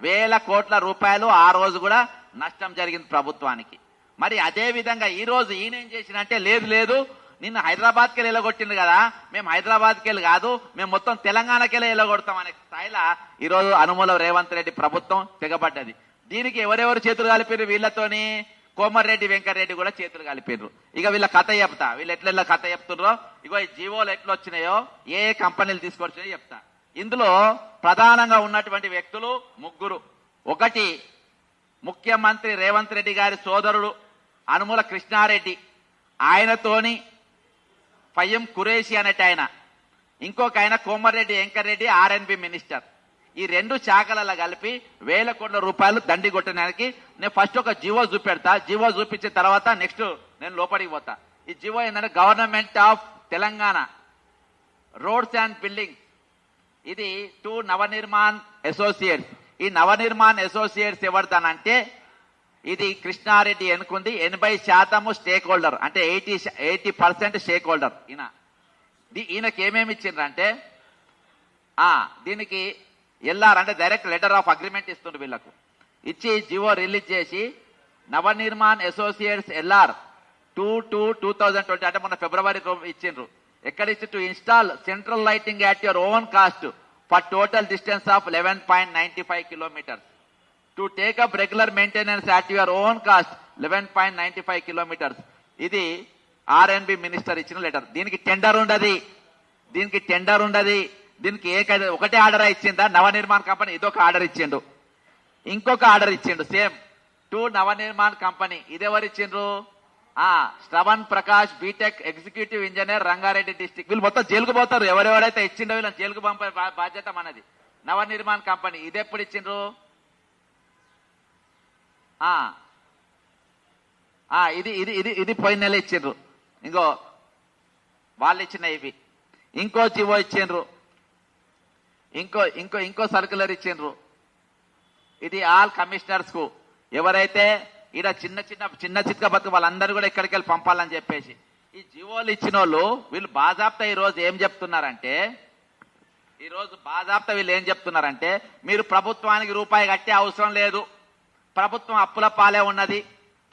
వేల కోట్ల రూపాయలు ఆ రోజు కూడా నష్టం జరిగింది ప్రభుత్వానికి. మరి అదే విధంగా ఈ రోజు ఈయన ఏం చేసినంటే లేదు నిన్ను హైదరాబాద్కి వెళ్ళి ఎలగొట్టింది కదా, మేము హైదరాబాద్కి వెళ్ళి కాదు, మేము మొత్తం తెలంగాణకి వెళ్ళి ఎలగొడతాం అనే స్థాయిలో ఈరోజు అనుమూల రేవంత్ రెడ్డి ప్రభుత్వం తెగబడ్డది. దీనికి ఎవరెవరు చేతులు కలిపారు వీళ్ళతోని? కోమరెడ్డి వెంకటరెడ్డి కూడా చేతులు కలిపారు. ఇక వీళ్ళ కథ చెప్తా, వీళ్ళు ఎట్లా కథ చెప్తున్నారో. ఇగో ఈ జీవోలు ఎట్లా వచ్చినాయో, ఏ కంపెనీలు తీసుకొచ్చినాయో చెప్తా. ఇందులో ప్రధానంగా ఉన్నటువంటి వ్యక్తులు ముగ్గురు. ఒకటి ముఖ్యమంత్రి రేవంత్ రెడ్డి గారి సోదరుడు అనుమూల కృష్ణారెడ్డి, ఆయనతోని ఫయ్యం ఖురేషి అనేటి ఆయన, ఇంకొక ఆయన కోమరెడ్డి వెంకటరెడ్డి ఆర్ఎన్బి మినిస్టర్. ఈ రెండు శాఖలలో కలిపి వేల కోట్ల రూపాయలు దండి కొట్టడానికి నేను ఫస్ట్ ఒక జీవో చూపెడతా. జీవో చూపించిన తర్వాత నెక్స్ట్ నేను లోపలికి పోతా. ఈ జీవో ఏంటంటే government of Telangana roads and buildings, ఇది టు నవనిర్మాణ్ అసోసియేట్స్. ఈ నవనిర్మాణ్ అసోసియేట్స్ ఎవరిదానంటే ఇది కృష్ణారెడ్డి ఎన్నుకుంది 80% స్టేక్ హోల్డర్, అంటే 80% స్టేక్ హోల్డర్. ఈయనకి ఏమేమి ఇచ్చిండ్రంటే దీనికి ఎల్ఆర్ అంటే డైరెక్ట్ లెటర్ ఆఫ్ అగ్రిమెంట్ ఇస్తుండ్రు వీళ్ళకు. ఇచ్చి జీవో రిలీజ్ చేసి నవనిర్మాణ్ అసోసియేట్స్ ఎల్ఆర్ 2/2020 అంటే మొన్న ఫిబ్రవరి ఇచ్చిండ్రు. ఎక్కడ ఇచ్చి to install central lighting at your own cost for total distance of 11.95 kilometers. To take up regular maintenance at your own cost 11.95 kilometers. ఇది R&B minister ఇచ్చిన లెటర్. దీనికి టెండర్ ఉండదు, దీనికి ఒకటే ఆర్డర్ ఇచ్చిందా నవనిర్మాణ్ కంపెనీ? ఇదొక ఆర్డర్ ఇచ్చిండు. ఇంకొక ఆర్డర్ ఇచ్చిండు సేమ్ టు నవనిర్మాణ్ కంపెనీ. ఇదెవరు ఇచ్చిండ్రు? Shravan Prakash BTech executive engineer Rangareddy district. వీళ్ళు మొత్తం జైలుకు పోతారు. ఎవరెవరైతే ఇచ్చిండో వీళ్ళని జైలుకు పంపే బాధ్యత మనది. నవనిర్మాణ్ కంపెనీ ఇది ఎప్పుడు ఇచ్చిండ్రు? ఇది పోయిన నెల ఇచ్చిండ్రు. ఇంకో వాళ్ళు ఇచ్చిన ఇవి. ఇంకో జీవో ఇచ్చిండ్రు, ఇంకో సర్క్యులర్ ఇచ్చిండ్రు. ఇది ఆల్ కమిషనర్స్ కు, ఎవరైతే ఈడ చిన్న చిత్క బతుకు వాళ్ళందరూ కూడా ఇక్కడికి వెళ్ళి పంపాలని చెప్పేసి ఈ జీవోలు ఇచ్చిన వాళ్ళు వీళ్ళు బాజాప్తా ఈరోజు ఏం చెప్తున్నారంటే, మీరు ప్రభుత్వానికి రూపాయి కట్టే అవసరం లేదు, ప్రభుత్వం అప్పుల పాలే ఉన్నది,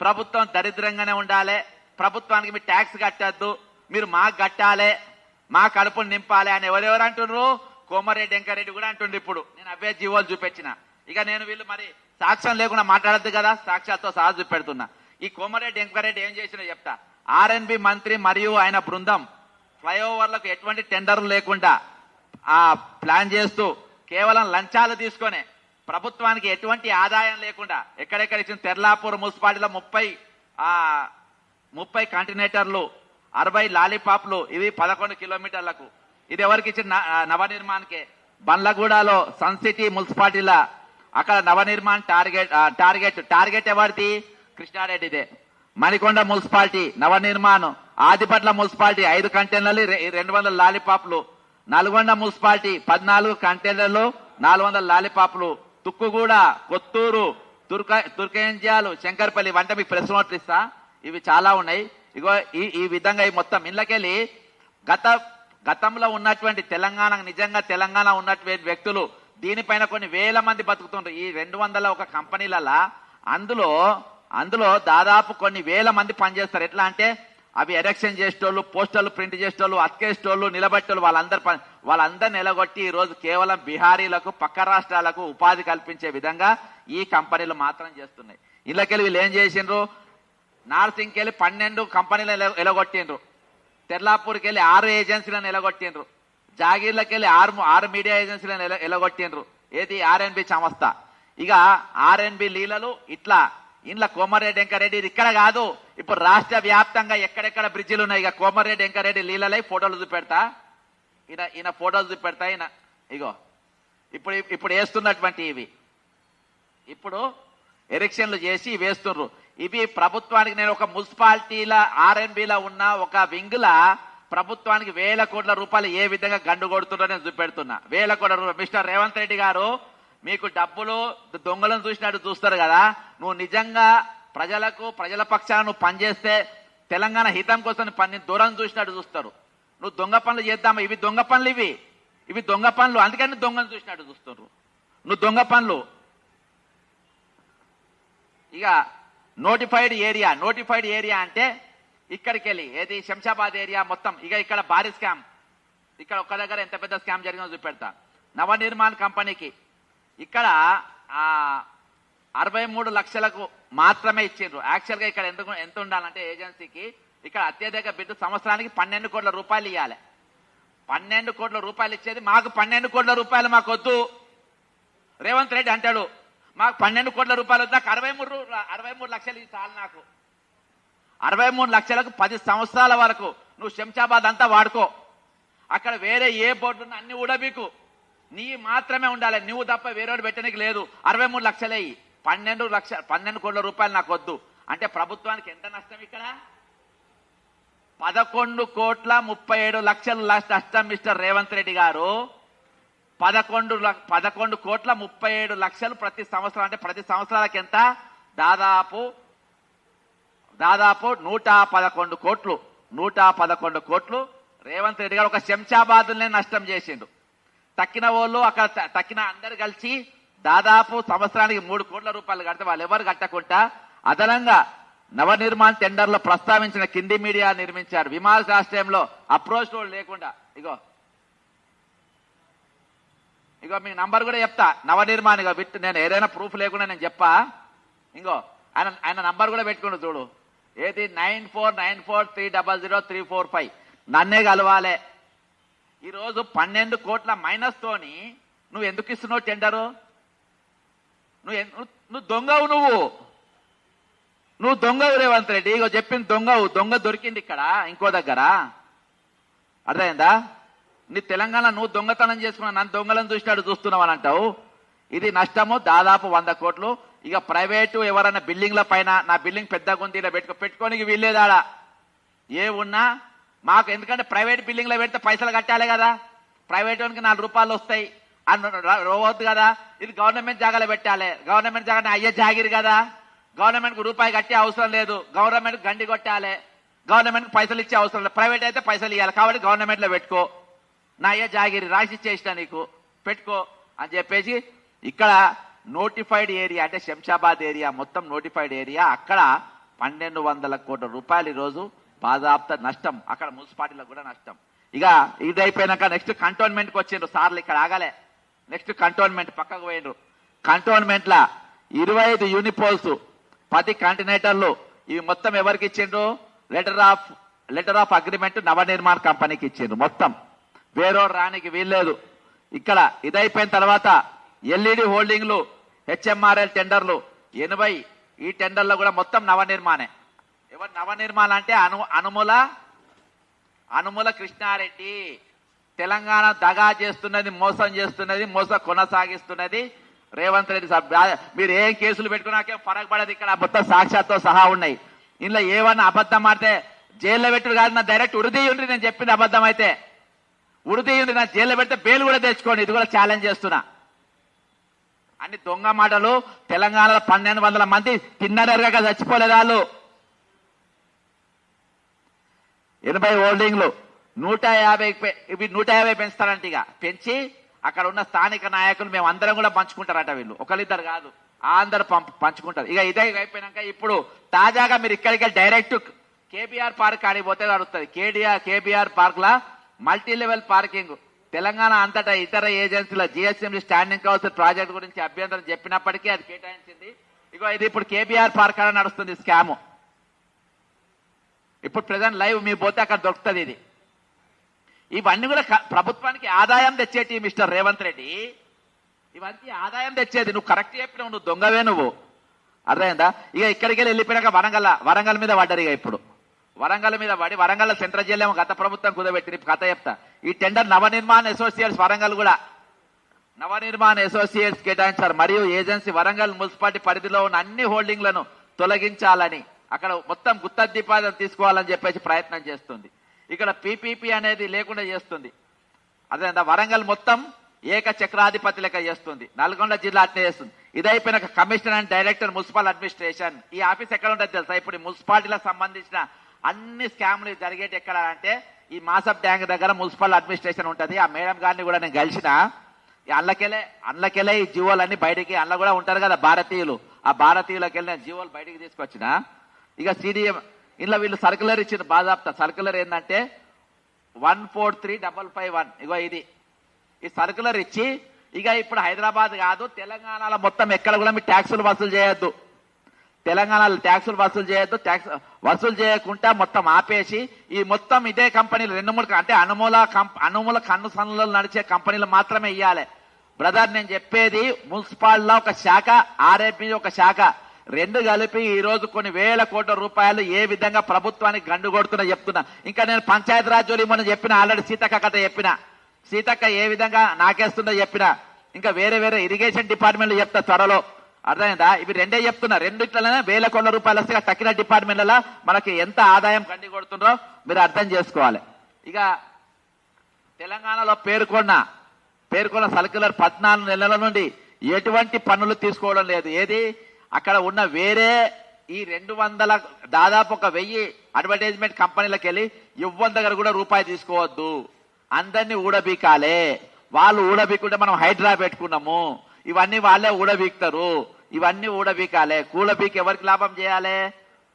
ప్రభుత్వం దరిద్రంగానే ఉండాలి, ప్రభుత్వానికి మీరు ట్యాక్స్ కట్టద్దు, మీరు మాకు కట్టాలి, మా కడుపును నింపాలి అని ఎవరెవరు అంటున్నారు? కోమరెడ్డి వెంకరెడ్డి కూడా అంటుండ్రు. ఇప్పుడు నేను అవే జీవోలు చూపించిన. ఇక నేను వీళ్ళు మరి సాక్ష్యం లేకుండా మాట్లాడద్దు కదా, సాక్ష్యాలతో సహా చూపెడుతున్నా. ఈ కోమరెడ్డి వెంకరెడ్డి ఏం చేసినా చెప్తా. ఆర్ఎన్బి మంత్రి మరియు ఆయన బృందం ఫ్లైఓవర్లకు ఎటువంటి టెండర్లు లేకుండా ప్లాన్ చేస్తూ కేవలం లంచాలు తీసుకొని ప్రభుత్వానికి ఎటువంటి ఆదాయం లేకుండా ఎక్కడెక్కడ ఇచ్చిన తెర్లాపూర్ మున్సిపాలిటీలో 30 కంటైనర్లు, 60 లాలీపాప్లు, ఇవి 11 కిలోమీటర్లకు. ఇది ఎవరికి ఇచ్చిన? నవనిర్మాణ్కే. బండ్లగూడలో సన్ సిటీ మున్సిపాలిటీల అక్కడ నవనిర్మాణ్ టార్గెట్ ఎవరిది? కృష్ణారెడ్డిదే. మణికొండ మున్సిపాలిటీ నవనిర్మాణ్. ఆదిపట్ల మున్సిపాలిటీ 5 కంటైనర్లు, 200 లాలీపాప్లు. నల్గొండ మున్సిపాలిటీ 14 కంటైనర్లు, 400 లాలీపాప్లు. తుక్కుగూడ, కొత్తూరు, తుర్కేంజాలు, శంకర్పల్లి వంట మీకు ప్రెస్ నోట్లు ఇస్తా. ఇవి చాలా ఉన్నాయి. ఇగో ఈ విధంగా ఈ మొత్తం ఇళ్ళకెళ్ళి గతంలో ఉన్నటువంటి నిజంగా తెలంగాణ ఉన్నటువంటి వ్యక్తులు దీనిపైన కొన్ని వేల మంది బతుకుతుండ్రు. ఈ 201 కంపెనీలలో అందులో దాదాపు కొన్ని వేల మంది పనిచేస్తారు. ఎట్లా అంటే అవి ఎరెక్షన్ చేసేటోళ్ళు, పోస్టర్లు ప్రింట్ చేసేటోళ్ళు, అతికేసేటోళ్ళు, నిలబెట్టేళ్ళు, వాళ్ళందరూ నిలగొట్టి ఈ రోజు కేవలం బిహారీలకు, పక్క రాష్ట్రాలకు ఉపాధి కల్పించే విధంగా ఈ కంపెనీలు మాత్రం చేస్తున్నాయి. ఇళ్ళకెళ్ళి వీళ్ళు ఏం చేసిండ్రు? నార్సింగ్కి వెళ్ళి 12 కంపెనీలను ఎలగొట్టిండ్రు. తెర్లాపూర్కి వెళ్ళి 6 ఏజెన్సీలను ఎలగొట్టిండ్రు. జాగీర్లకి వెళ్ళి 6 మీడియా ఏజెన్సీలను ఎలగొట్టిండ్రు. ఏది? ఆర్ఎన్బి సంస్థ. ఇక ఆర్ఎన్బి లీలలు ఇట్లా ఇంట్లో కోమరెడ్డి వెంకరెడ్డి ఇక్కడ కాదు, ఇప్పుడు రాష్ట్ర వ్యాప్తంగా ఎక్కడెక్కడ బ్రిడ్జిలు ఉన్నాయి. ఇక కోమరెడ్డి వెంకరెడ్డి లీలలై ఫోటోలు చూపెడతా, ఈయన ఫోటోలు చూపెడతా. ఈయన ఇగో ఇప్పుడు వేస్తున్నటువంటి ఇవి ఇప్పుడు ఎరెక్షన్లు చేసి వేస్తున్నారు. ఇవి ప్రభుత్వానికి నేను ఒక మున్సిపాలిటీల ఆర్ఎన్బిలో ఉన్న ఒక వింగుల ప్రభుత్వానికి వేల కోట్ల రూపాయలు ఏ విధంగా గండు కొడుతుండో నేను చూపెడుతున్నా. వేల కోట్ల రూపాయలు. మిస్టర్ రేవంత్ రెడ్డి గారు, మీకు డబ్బులు దొంగలను చూసినట్టు చూస్తారు కదా, నువ్వు నిజంగా ప్రజల పక్షాన నువ్వు పనిచేస్తే తెలంగాణ హితం కోసం దూరం చూసినట్టు చూస్తారు. నువ్వు దొంగ పనులు చేద్దామా? ఇవి దొంగ పనులు, ఇవి దొంగ పనులు. అందుకని దొంగను చూసినట్టు చూస్తారు. నువ్వు దొంగ పనులు ఇక నోటిఫైడ్ ఏరియా అంటే ఇక్కడికి వెళ్ళి ఏది శంషాబాద్ ఏరియా మొత్తం ఇక ఇక్కడ భారీ స్కామ్, ఇక్కడ ఒక్క దగ్గర ఎంత పెద్ద స్కామ్ జరిగిందో చూపెడతా. నవనిర్మాణ్ కంపెనీకి ఇక్కడ 63 లక్షలకు మాత్రమే ఇచ్చిండ్రు. యాక్చువల్గా ఇక్కడ ఎంత ఉండాలంటే ఏజెన్సీకి ఇక్కడ అత్యధిక బిడ్డు సంవత్సరానికి 12 కోట్ల రూపాయలు ఇవ్వాలి. 12 కోట్ల రూపాయలు ఇచ్చేది మాకు 12 కోట్ల రూపాయలు మాకు వద్దు. రేవంత్ రెడ్డి అంటాడు మాకు 12 కోట్ల రూపాయలు వద్దు, నాకు 63 లక్షలు ఇది చాలు. నాకు 63 లక్షలకు 10 సంవత్సరాల వరకు నువ్వు శంషాబాద్ అంతా వాడుకో. అక్కడ వేరే ఏ బోర్డు అన్ని ఉడబీకు, నీ మాత్రమే ఉండాలి, నువ్వు తప్ప వేరేవాడు పెట్టడానికి లేదు. 63 లక్షలే 12 కోట్ల రూపాయలు నాకు వద్దు అంటే ప్రభుత్వానికి ఎంత నష్టం? ఇక్కడ 11 కోట్ల 37 లక్షలు నష్టం మిస్టర్ రేవంత్ రెడ్డి గారు. 11 కోట్ల 37 లక్షలు ప్రతి సంవత్సరం అంటే ప్రతి సంవత్సరాలకి ఎంత? దాదాపు 111 కోట్లు. 111 కోట్లు రేవంత్ రెడ్డి గారు ఒక శంషాబాద్నే నష్టం చేసిండు. తక్కిన వాళ్ళు అక్కడ తక్కిన అందరు కలిసి దాదాపు సంవత్సరానికి 3 కోట్ల రూపాయలు కడితే వాళ్ళు ఎవరు కట్టకుండా అదనంగా నవనిర్మాణ్ టెండర్లో ప్రస్తావించిన కింది మీడియా నిర్మించారు. విమానాశ్రయంలో అప్రోచ్ రోడ్ లేకుండా ఇగో మీకు నంబర్ కూడా చెప్తా. నవనిర్మాణ్ ఇగో విత్ నేను ఏదైనా ప్రూఫ్ లేకుండా నేను చెప్పా. ఇంకో ఆయన నంబర్ కూడా పెట్టుకుంటూ చూడు, ఏది 9494300345 నన్నే కలవాలే. ఈరోజు 12 కోట్ల మైనస్ తోని నువ్వు ఎందుకు ఇస్తున్నావు టెండరు? నువ్వు దొంగవు, నువ్వు దొంగవు రేవంత్ రెడ్డి. ఇగో చెప్పింది దొంగ దొరికింది ఇక్కడ ఇంకో దగ్గర. అర్థమైందా? నీ తెలంగాణ నువ్వు దొంగతనం చేసుకున్నావు, నన్ను దొంగలను చూస్తున్నావు అని అంటావు. ఇది నష్టము దాదాపు 100 కోట్లు. ఇక ప్రైవేటు ఎవరైనా బిల్డింగ్ల పైన నా బిల్డింగ్ పెద్దగా ఉంది ఇలా పెట్టుకోనికి వీల్లేదాడా ఏ ఉన్నా మాకు, ఎందుకంటే ప్రైవేట్ బిల్డింగ్లో పెడితే పైసలు కట్టాలి కదా, ప్రైవేట్ వానికి 4 రూపాయలు వస్తాయి అని రోవద్దు కదా. ఇది గవర్నమెంట్ జాగాలో పెట్టాలి, గవర్నమెంట్ జాగా అయ్యే జాగిరి కదా, గవర్నమెంట్కి రూపాయి కట్టే అవసరం లేదు, గవర్నమెంట్ గండి కొట్టాలి, గవర్నమెంట్ పైసలు ఇచ్చే అవసరం లేదు, ప్రైవేట్ అయితే పైసలు ఇవ్వాలి కాబట్టి గవర్నమెంట్లో పెట్టుకో, నా అయ్యే జాగిరి రాసి ఇచ్చేసిన నీకు పెట్టుకో అని చెప్పేసి ఇక్కడ నోటిఫైడ్ ఏరియా అంటే శంషాబాద్ ఏరియా మొత్తం నోటిఫైడ్ ఏరియా. అక్కడ 1200 కోట్ల రూపాయలు ఈరోజు బాధాప్త నష్టం. అక్కడ మున్సిపాలిటీలకు కూడా నష్టం. ఇక ఇది అయిపోయినాక నెక్స్ట్ కంటోన్మెంట్కి వచ్చిండ్రు సార్లు, ఇక్కడ ఆగలే. నెక్స్ట్ కంటోన్మెంట్ పక్కకు పోయిండ్రు. కంటోన్మెంట్ల 25 యూనిపోల్స్ 10 కంటినేటర్లు ఇవి మొత్తం ఎవరికి ఇచ్చిండ్రు? లెటర్ ఆఫ్ అగ్రిమెంట్ నవనిర్మాణ్ కంపెనీకి ఇచ్చిండ్రు. మొత్తం వేరేవాడు రానికి వీల్లేదు. ఇక్కడ ఇదైపోయిన తర్వాత ఎల్ఈడి హోల్డింగ్లు హెచ్ఎంఆర్ఎల్ టెండర్లు 80. ఈ టెండర్లో కూడా మొత్తం నవనిర్మాణే. ఎవరు నవనిర్మాణ అంటే అనుముల కృష్ణారెడ్డి. తెలంగాణ దగా చేస్తున్నది, మోసం చేస్తున్నది, మోసం కొనసాగిస్తున్నది రేవంత్ రెడ్డి సాబ్. మీరు ఏం కేసులు పెట్టుకున్నాకే ఫరక్ పడదు. ఇక్కడ మొత్తం సాక్ష్యాలతో సహా ఉన్నాయి. ఇందులో ఏమన్నా అబద్ధం ఆడితే జైల్లో పెట్టుడు కాదు, నా డైరెక్ట్ ఉరిదీయుండ్రి. నేను చెప్పింది అబద్ధం అయితే ఉరిదీయుండ్రి, నా జైల్లో పెడితే బెయిల్ కూడా తెచ్చుకోండి. ఇది కూడా ఛాలెంజ్ చేస్తున్నా. అన్ని దొంగ మాటలు. తెలంగాణలో 1200 మంది తిన్నరగా చచ్చిపోలేదు వాళ్ళు. 80 హోల్డింగ్లు 150 పెంచుతారంట. ఇక పెంచి అక్కడ ఉన్న స్థానిక నాయకులు మేము అందరం కూడా పంచుకుంటారట. వీళ్ళు ఒకరిద్దరు కాదు, అందరు పంచుకుంటారు. ఇక ఇదే అయిపోయినాక ఇప్పుడు తాజాగా మీరు ఇక్కడికి డైరెక్ట్ కేబీఆర్ పార్క్ ఆడిపోతే అడుగుతుంది. కేబీఆర్ పార్క్ లా మల్టీ లెవెల్ పార్కింగ్ తెలంగాణ అంతటా ఇతర ఏజెన్సీల జిహెచ్ఎంసీ స్టాండింగ్ కౌన్సిల్ ప్రాజెక్ట్ గురించి అభ్యంతరం చెప్పినప్పటికీ అది కేటాయించింది. ఇగో ఇది ఇప్పుడు కేబీఆర్ పార్క్ అని నడుస్తుంది స్కామ్. ఇప్పుడు ప్రజెంట్ లైవ్ మీరు పోతే అక్కడ దొరుకుతుంది. ఇది ఇవన్నీ కూడా ప్రభుత్వానికి ఆదాయం తెచ్చేటి మిస్టర్ రేవంత్ రెడ్డి. ఇవన్నీ ఆదాయం తెచ్చేది. నువ్వు కరెక్ట్ చెప్పినావు, నువ్వు దొంగవే నువ్వు. అర్థమైందా? ఇక ఇక్కడికి వెళ్ళిపోయినాక వరంగల్ మీద పడ్డారు. ఇక ఇప్పుడు వరంగల్ మీద పడి వరంగల్ సెంట్రల్ జైలు ఏమో గత ప్రభుత్వం కుదబెట్టి కథ చెప్తా. ఈ టెండర్ నవనిర్మాణ్ అసోసియేట్స్ వరంగల్ కూడా నవనిర్మాణ్ అసోసియేట్స్ కేటాయించారు. మరియు ఏజెన్సీ వరంగల్ మున్సిపాలిటీ పరిధిలో ఉన్న అన్ని హోల్డింగ్లను తొలగించాలని అక్కడ మొత్తం గుత్తద్దిపాదం తీసుకోవాలని చెప్పేసి ప్రయత్నం చేస్తుంది. ఇక్కడ పీపీపీ అనేది లేకుండా చేస్తుంది. అదే వరంగల్ మొత్తం ఏక చక్రాధిపతి లెక్క చేస్తుంది. నల్గొండ జిల్లా అట్నే చేస్తుంది. ఇదైపోయిన commissioner and director municipal administration. ఈ ఆఫీస్ ఎక్కడ ఉంటుంది తెలుసా? ఇప్పుడు మున్సిపాలిటీలకు సంబంధించిన అన్ని స్కామ్లు జరిగేటి ఎక్కడ అంటే ఈ మాసప్ ట్యాంక్ దగ్గర మున్సిపల్ అడ్మినిస్ట్రేషన్ ఉంటుంది. ఆ మేడం గారిని కూడా నేను కలిసిన. అందులోకెళ్ళే ఈ జీవోలన్నీ బయటికి అందులో కూడా ఉంటారు కదా భారతీయులు, ఆ భారతీయులకు వెళ్ళిన జీవోలు బయటికి తీసుకొచ్చిన ఇక సిడిఎం ఇంట్లో వీళ్ళు సర్కులర్ ఇచ్చిన బాధాప్త సర్కులర్ ఏంటంటే 143551 ఇగో ఇది ఈ సర్కులర్ ఇచ్చి ఇక ఇప్పుడు హైదరాబాద్ కాదు తెలంగాణలో మొత్తం ఎక్కడ కూడా మీరు ట్యాక్సులు వసూలు చేయొద్దు, తెలంగాణలో ట్యాక్సులు వసూలు చేయొద్దు, ట్యాక్స్ వసూలు చేయకుండా మొత్తం ఆపేసి ఈ మొత్తం ఇదే కంపెనీలు 2-3 అంటే అనుమూల కన్ను సన్నులు నడిచే కంపెనీలు మాత్రమే ఇవ్వాలి. బ్రదర్ నేను చెప్పేది మున్సిపాల్లో ఒక శాఖ, ఆర్ఎఫ్ ఒక శాఖ, రెండు కలిపి ఈ రోజు కొన్ని వేల కోట్ల రూపాయలు ఏ విధంగా ప్రభుత్వానికి గండు కొడుతున్నా చెప్తున్నా. ఇంకా నేను పంచాయతీరాజ్ జోలి మొన్న చెప్పిన, ఆల్రెడీ సీతక్క కథ చెప్పిన, సీతక్క ఏ విధంగా నాకేస్తుందో చెప్పిన, ఇంకా వేరే ఇరిగేషన్ డిపార్ట్మెంట్లు చెప్తా త్వరలో, అర్థమైందా? ఇవి రెండే చెప్తున్నా, రెండిట్లనే వేల కోట్ల రూపాయలు వస్తే తక్కిన డిపార్ట్మెంట్లలో మనకి ఎంత ఆదాయం గండి కొడుతుండ్రో మీరు అర్థం చేసుకోవాలి. ఇక తెలంగాణలో పేర్కొన్న సర్క్యులర్ 14 నెలల నుండి ఎటువంటి పన్నులు తీసుకోవడం లేదు. ఏది అక్కడ ఉన్న వేరే ఈ 200 దాదాపు 1000 అడ్వర్టైజ్మెంట్ కంపెనీలకు వెళ్ళి ఇవ్వని దగ్గర కూడా రూపాయి తీసుకోవద్దు, అందరినీ ఊడబీకాలే. వాళ్ళు ఊడబీకుంటే మనం హైడ్రా పెట్టుకున్నాము, ఇవన్నీ వాళ్ళే ఊడబీక్తారు, ఇవన్నీ ఊడబీకాలే. కూడబీకి ఎవరికి లాభం చేయాలి?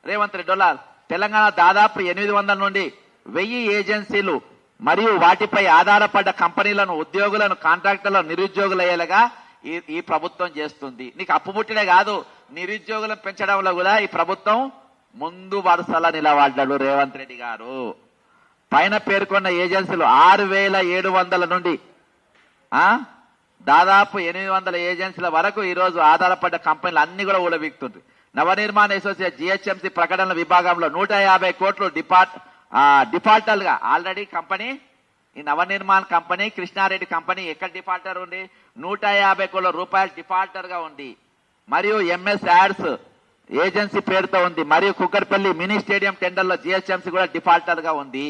రేవంత్ రెడ్డి. తెలంగాణ దాదాపు 800 నుండి 1000 ఏజెన్సీలు మరియు వాటిపై ఆధారపడ్డ కంపెనీలను, ఉద్యోగులను, కాంట్రాక్టర్లను నిరుద్యోగులయ్యేలాగా ఈ ప్రభుత్వం చేస్తుంది. నీకు అప్పు పుట్టినే కాదు, నిరుద్యోగులను పెంచడంలో కూడా ఈ ప్రభుత్వం ముందు వరుసలా నిలబడ్డాడు రేవంత్ రెడ్డి గారు. పైన పేర్కొన్న ఏజెన్సీలు 6700 నుండి దాదాపు 800 ఏజెన్సీల వరకు ఈ రోజు ఆధారపడ్డ కంపెనీలు అన్ని కూడా ఊడబీక్తుంది. నవనిర్మాణ అసోసియేషన్ జిహెచ్ఎంసీ ప్రకటనల విభాగంలో 150 కోట్లు డిఫాల్టర్ గా ఆల్రెడీ కంపెనీ, ఈ నవనిర్మాణ్ కంపెనీ, కృష్ణారెడ్డి కంపెనీ ఎక్కడ డిఫాల్టర్ ఉంది? 150 కోట్ల రూపాయలు డిఫాల్టర్ గా ఉంది. మరియు ఎంఎస్ యాడ్స్ ఏజెన్సీ పేరుతో ఉంది. మరియు కుక్కర్పల్లి మినీ స్టేడియం టెండర్ లో జిహెచ్ఎంసీ కూడా డిఫాల్టర్ గా ఉంది.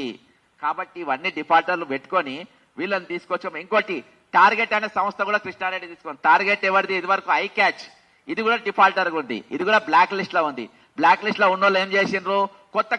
కాబట్టి ఇవన్నీ డిఫాల్టర్లు పెట్టుకొని వీళ్ళని తీసుకొచ్చాము. ఇంకోటి టార్గెట్ అనే సంస్థ కూడా కృష్ణారెడ్డి తీసుకుంది. టార్గెట్ ఎవరిది? ఇది వరకు ఐ క్యాచ్, ఇది కూడా డిఫాల్టర్ గా ఉంది, ఇది కూడా బ్లాక్ లిస్ట్ లో ఉంది. బ్లాక్ లిస్ట్ లో ఉన్న వాళ్ళు ఏం చేసిండ్రు? కొత్త